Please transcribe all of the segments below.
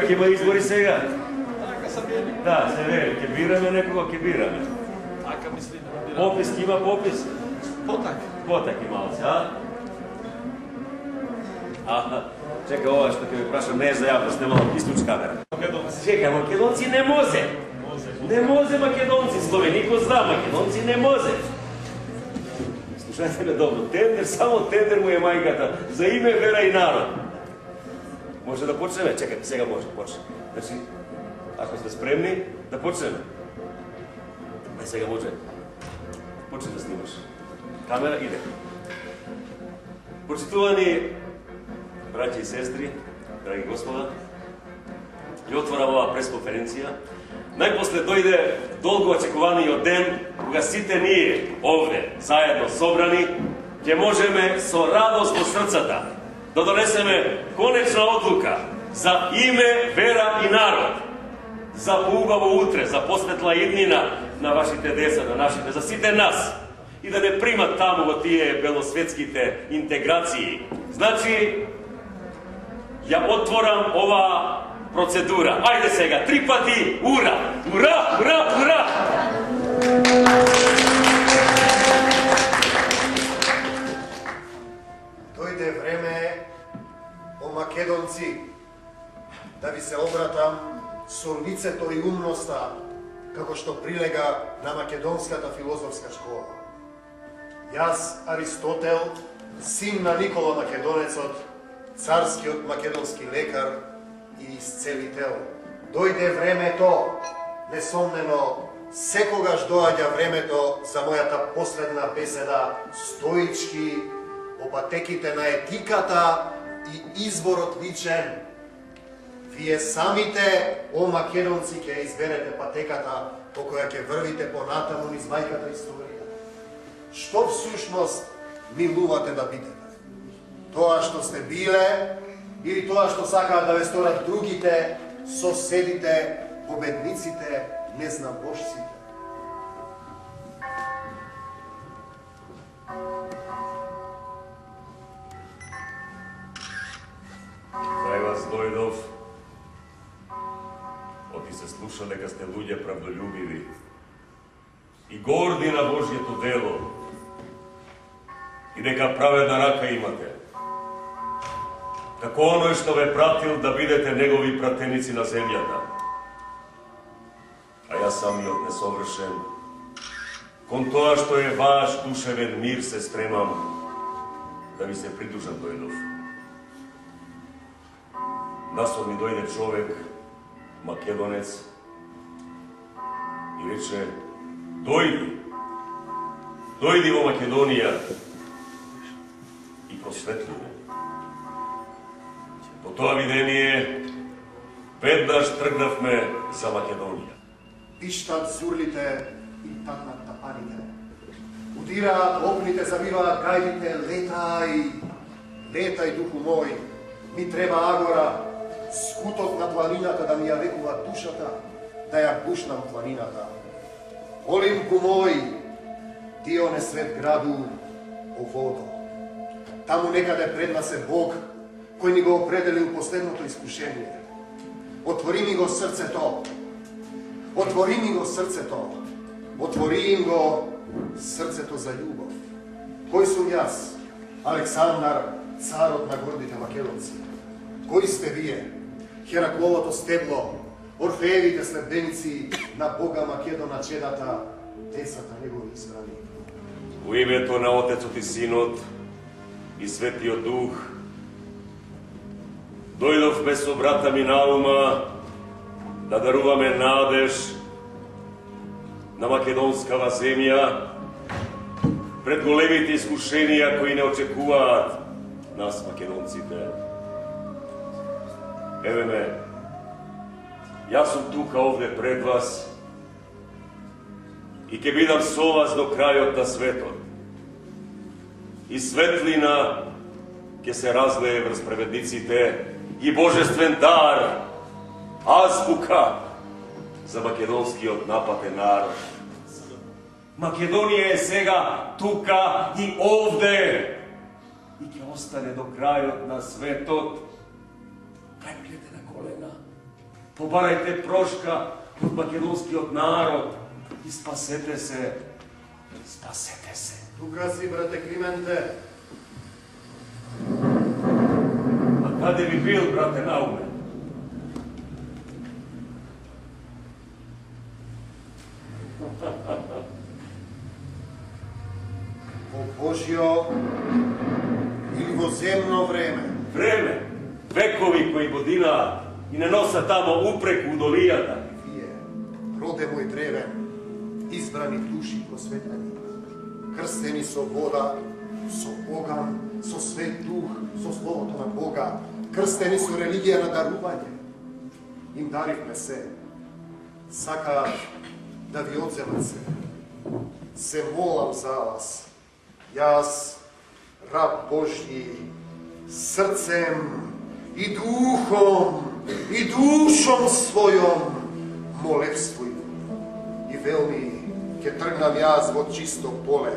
Има избори сега. Да, се вери, ке бираме некого, ке бираме. Попис, има попис? Потак ималци, а? Чека, ова што ке ме прашам, не е за јавност, нема истуч камера. Чека, македонци не може. Не може македонци, Словенико зна, македонци не може. Слушайте ме добро, тендер, само тендер му е мајката, за име, вера и народ. Може да почнеме? Чекайте, сега може да почнем. Значи, ако сте спремни, да почнеме. Сега може. Почни да снимаш. Камера иде. Почитувани браќи и сестри, драги господа, ја отворам оваа пресконференција. Најпосле дојде долго очекуваниот ден, кога сите ние овде, заедно собрани, ќе можеме со радост во срцата да донесеме конечна одлука за име, вера и народ, за поубаво утре, за посветла иднина на вашите деца, на нашите, за сите нас, и да не примат таму во тие белосветските интеграции. Значи, ја отворам ова процедура. Ајде сега, 3 пати, ура! Ура! Ура! Ура! Дојде време, о македонци, да ви се обратам со лицето и умноста, како што прилега на македонската филозофска школа. Јас, Аристотел, син на Никола Македонецот, царскиот македонски лекар и исцелител. Дојде времето, несомнено, секогаш доаѓа времето за мојата последна беседа, стоички, по патеките на етиката и изборот личен. Вие самите, о македонци, ќе изберете патеката по која ќе врвите понатаму низ мајката историја. Што всушност милувате да бидете? Тоа што сте биле или тоа што сакаат да ве сторат другите, соседите, победниците, незнабожците? Крај вас дојдов, оти се слуша дека сте луѓе правдолюбиви и горди на Божјето дело и дека праведна рака имате. Како оној што ве пратил да бидете негови пратеници на земјата. А јас самиот несовршен, кон тоа што е ваш душевен мир се стремам да ви се придружам дојдов. Насо ми дојде човек, македонец, и рече: дојди во Македонија и просветлуј. По тоа видение веднаш тргнавме за Македонија. пиштат зурлите и такнат тапаните. Удираат окните, завиваат гајдите, летај, духу мој, ми треба агора, скутот на планината да ми ја векува душата, да ја бушнам планината. Олимпу мој, Дионе свет граду о водо. Таму некаде пред нас е Бог, кој ни го определил последното искушение. Отвори ми го срцето, отвори им го срцето за љубов. Кој сум јас, Александар, царот на гордите македонци? Кои сте вие, Херакловото стебло, Орфеевите следбеници на Бога Македона чедата, децата негови избрани? Во името на Отецот и Синот и Светиот Дух, дојдовме со брата ми Наума да даруваме надеж на македонскава земја пред големите искушенија кои не очекуваат нас македонците. Еве ме, јас сум тука овде пред вас и ќе бидам со вас до крајот на светот. И светлина ќе се разлее врз праведниците и божествен дар, азбука за македонскиот напатен народ. Македонија е сега тука и овде и ќе остане до крајот на светот. Преклете на колена, побарајте прошка од македонскиот народ и спасете се, спасете се. Тука си, брате Клименте. А каде би бил, брате Науме? Во Божјо или во земно време? Време, векови кои година и не носа тамо упреку удолијата. Вие, роде мој древен, избрани души просветени, крстени со вода, со оган, со свет дух, со словото на Бога, крстени со религија на дарување. Им даривме се. Сакаат да ви одземат се. Се молам за вас. Јас, раб Божји, срцем и духом и душом својом молевствуј. И велми ќе тргнам јас во чисто поле,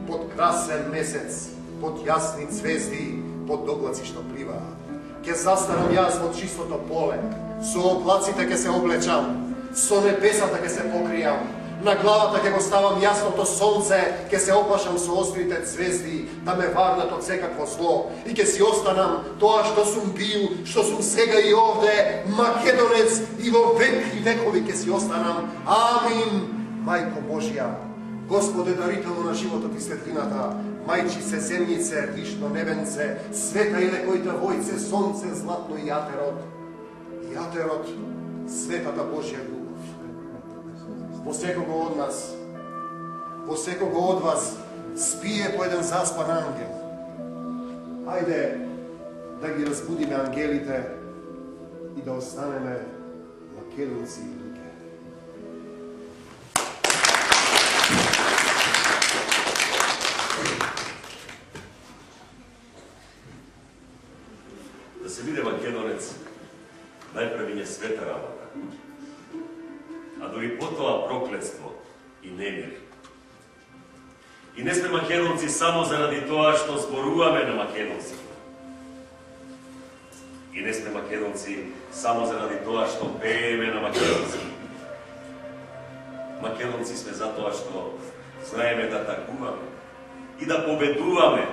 под красен месец, под јасни звезди, под облаци што пливаат. Ќе застанам јас во чистото поле, со облаците ќе се облечам, со небесата ќе се покријам, на главата ќе го ставам јасното сонце, ќе се опашам со острите звезди, да ме варнат од секакво зло, и ќе си останам тоа што сум бил, што сум сега и овде, македонец, и во век и векови ќе си останам. Амин. Мајко Божја, Господе дарител на животот и светлината, мајчице, земјице, вишно небенце, света и лекојта војце, сонце, златно и јатерот, светата Божја љубов. Во секого од нас, во секого од вас спие по еден заспан ангел. Ајде да ги разбудиме ангелите и да останеме македонци и луѓе. Да се биде македонец, најпрви не света работа, а дори потоа проклетство и немир. И не сме македонци само заради тоа што зборуваме на македонски. И не сме македонци само заради тоа што пееме на македонски. Македонци сме затоа што знаеме да такуваме и да победуваме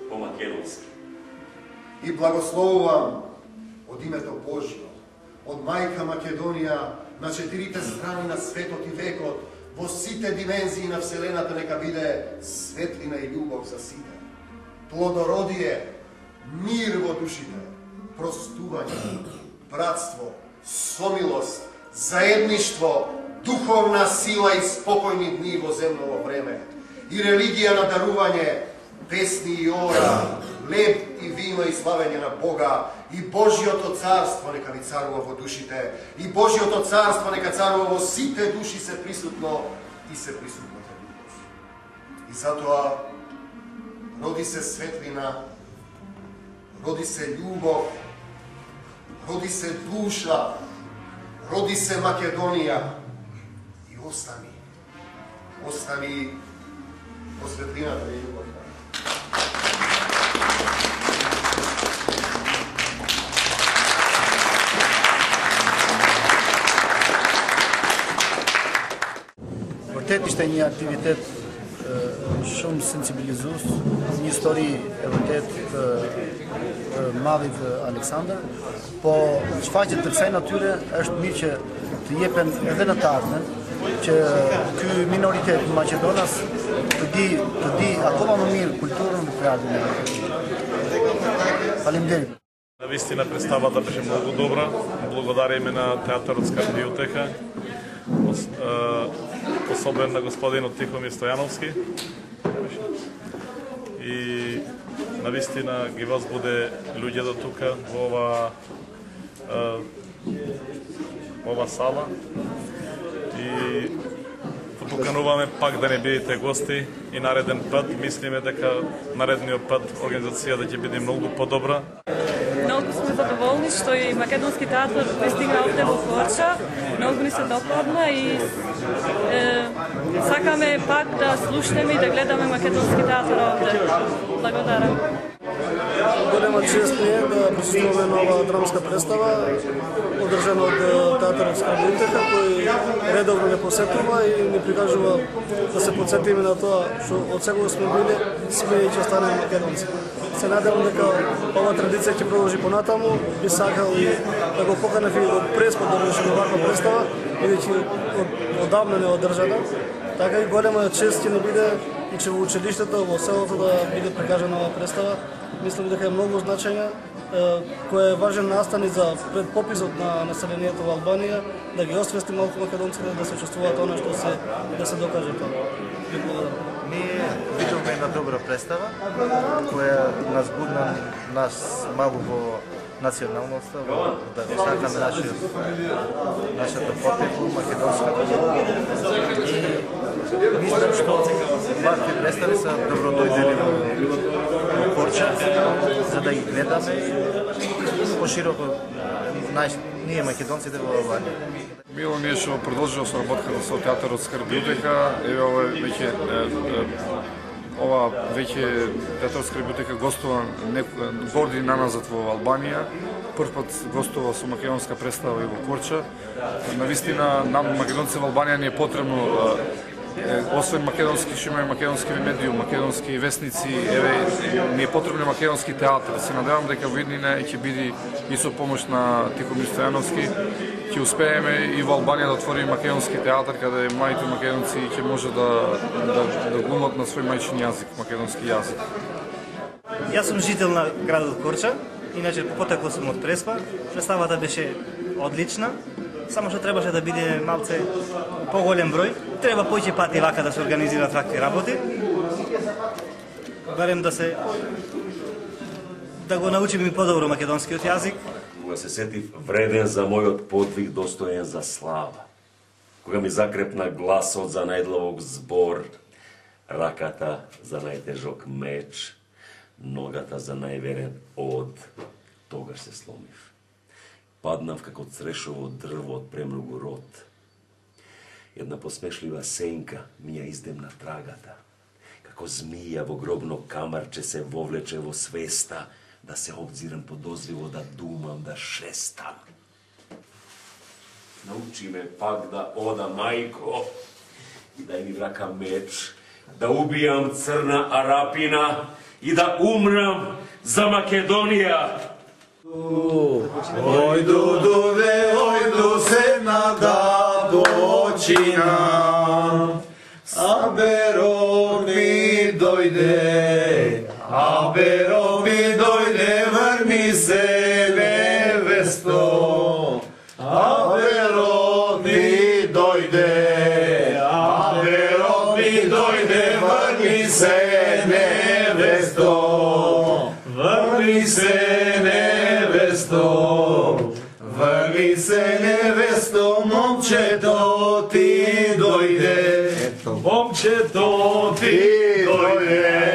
по македонски. И благословувам од името Божјо, од мајка Македонија, на четирите страни на светот и векот, во сите димензии на Вселената нека биде светлина и љубов за сите. Плодородие, мир во душите, простување, братство, сомилост, заедништво, духовна сила и спокојни дни во земново време, и религија на дарување, песни и ора, хлеб и вино и славење на Бога, и Божјото царство нека ви царува во душите, и Божјото царство нека царува во сите души се присутно и се присутно кај Бог. И затоа роди се светлина, роди се љубов, роди се душа, роди се Македонија и остани во светлината и љубовта. Vërtet ishte një aktivitet shumë sensibilizues, një histori e vërtet të madhit Aleksandër, po shfaqjet të kësaj natyre është mirë që të jepen edhe në të ardhmen, që ky minoritet në Maqedonas të di akoma më mirë kulturën dhe ardhmen. Faleminderit. Наистина представата беше многу добра. Благодариме на Театарот библиотека, особено на господинот Тихомир Стојановски. И навистина ги возбуде луѓето тука во ова сала. И покануваме пак да не бидете гости и нареден пат. Мислиме дека наредниот пат организацијата ќе биде многу подобра. Много сме задоволни што и Македонски театар пристигна овде во Корча. Многу ни се допадна и сакаме пак да слушнеме и да гледаме Македонски театар овде. Благодарам. Голема чест ми е да присуствуваме на ова драмска представа, одржана од Театарот библиотека, кој редовно не посетува и ни прикажува да се подсетиме на тоа што од секогаш сме били, сме и ќе станеме македонци. Се надевам дека ова традиција ќе продолжи понатаму, би сакал и да го поканев и од преспод да одržи оваква представа, бидејќи одамна не одржана. Така и голема чест ќе ни биде и че во училиштето, во селото да биде прикажана оваа представа. Мислам дека е многу значајна, кој е важен настан и за предпописот на населението во Албанија, да ги освести малку македонците да се чувствуваат она што да се докаже тоа. Ние видовме една добра представа, која нас будна нас малку во националноста, да го сакаме нашата потекло, македонската. И мислам што вакви представи се добродојдени во Корча, за да ги гледаме и пошироко ние македонците во Албанија. Мило ми е што продолжува со работката со Театарот библиотека. Ова веќе Театарот библиотека гостува години наназад во Албанија. Прв пат гостува со македонска представа и во Корча. Навистина, нам македонци во Албанија ни е потребно, освен македонски, што имаме македонски медиум, македонски вестници, ни е потребно македонски театар. Се надевам дека во иднина ќе биде и со помош на Тихомир Стојановски, ќе успееме и во Албанија да отвориме македонски театар, каде младите македонци ќе може да глумат на свој мајчин јазик, македонски јазик. Јас сум жител на градот Корча, иначе потекло сум од Преспа. Представата беше одлична, само што требаше да биде малце поголем број. Треба повеќе пати вака да се организираат вакви работи. Барем да го научиме подобро македонскиот јазик. Кога се сетив вреден за мојот подвиг, достоен за слава. Кога ми закрепна гласот за најдлабок збор, раката за најтежок меч, ногата за најверен од, тогаш се сломив. Паднав како црешово дрво од премногу род. Една посмешлива сенка ми ја издемна трагата. Како змија во гробно камарче се вовлече во свеста, да се обзирам подозриво, да думам, да шестам. Научи ме пак да ода, мајко, и дај ми в рака меч, да убијам црна арапина и да умрам за Македонија. Ојду, дуве, ојду се нада почина, а беро ми дојде, врни се невесто, а беро ми дојде, врни се невесто, Върни се, невесто, върни се, невесто, момчето ти дойде. Момчето ти дойде.